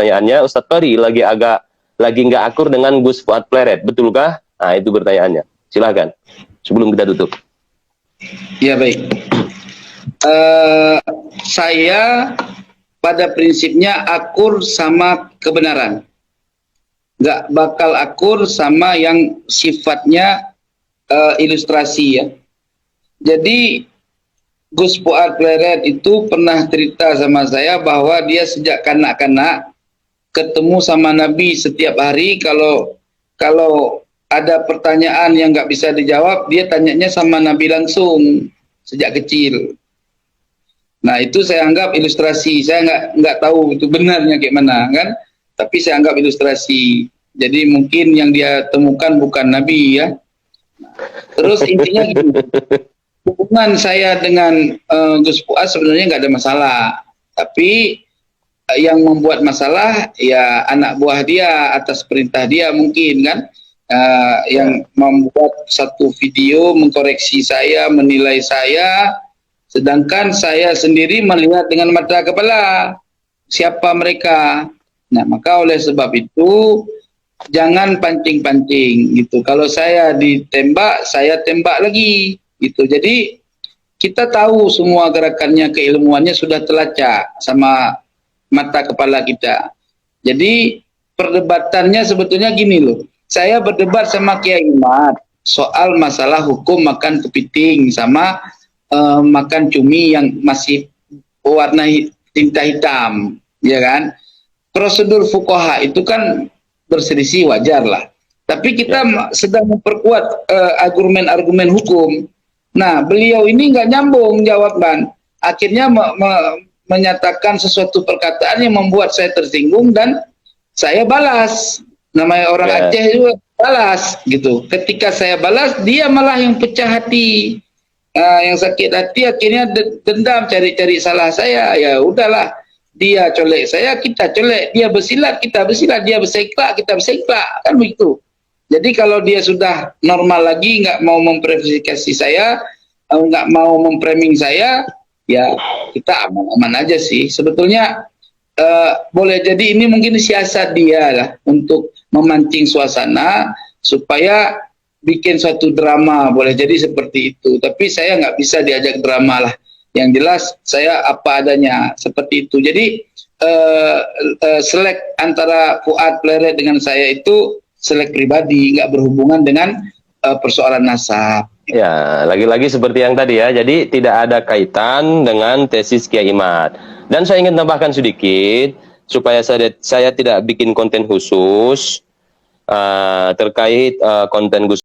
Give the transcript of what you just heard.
Pertanyaannya, Ustadz Fahri lagi nggak akur dengan Gus Fuad Pleret, betulkah? Nah, itu pertanyaannya. Silahkan, sebelum kita tutup. Ya, baik. Saya pada prinsipnya akur sama kebenaran. Nggak bakal akur sama yang sifatnya ilustrasi ya. Jadi Gus Fuad Pleret itu pernah cerita sama saya bahwa dia sejak kanak-kanak ketemu sama Nabi setiap hari. Kalau ada pertanyaan yang nggak bisa dijawab, dia tanyanya sama Nabi langsung sejak kecil. Nah, itu saya anggap ilustrasi. Saya nggak tahu itu benarnya gimana kan, tapi saya anggap ilustrasi. Jadi mungkin yang dia temukan bukan Nabi ya. Terus intinya gini, hubungan saya dengan Gus Fuad sebenarnya nggak ada masalah, tapi yang membuat masalah ya anak buah dia atas perintah dia mungkin kan, yang membuat satu video mengkoreksi saya, menilai saya, sedangkan saya sendiri melihat dengan mata kepala siapa mereka. Nah, maka oleh sebab itu jangan pancing-pancing gitu. Kalau saya ditembak, saya tembak lagi gitu. Jadi kita tahu semua gerakannya, keilmuannya sudah terlacak sama mata kepala kita. Jadi perdebatannya sebetulnya gini loh. Saya berdebat sama Kiai Imad soal masalah hukum makan kepiting sama makan cumi yang masih warna tinta hitam, ya kan? Prosedur fuqaha itu kan berselisih, wajar lah. Tapi kita sedang memperkuat argumen-argumen hukum. Nah, beliau ini nggak nyambung jawaban. Akhirnya menyatakan sesuatu perkataan yang membuat saya tersinggung dan saya balas. Namanya orang Aceh juga balas gitu. Ketika saya balas, dia malah yang pecah hati, yang sakit hati, akhirnya dendam, cari-cari salah saya. Ya udahlah, dia colek saya, kita colek. Dia bersilat, kita bersilat. Dia berseklak, kita berseklak. Kan begitu. Jadi kalau dia sudah normal lagi, nggak mau memprovokasi saya, nggak mau memframing saya, ya kita aman-aman aja sih. Sebetulnya boleh jadi ini mungkin siasat dia lah untuk memancing suasana supaya bikin suatu drama, boleh jadi seperti itu. Tapi saya nggak bisa diajak drama lah. Yang jelas saya apa adanya seperti itu. Jadi selek antara Fuad Pleret dengan saya itu selek pribadi, nggak berhubungan dengan persoalan nasab. Ya, lagi-lagi seperti yang tadi ya. Jadi tidak ada kaitan dengan tesis Kiai Imad. Dan saya ingin tambahkan sedikit supaya saya tidak bikin konten khusus terkait konten Gus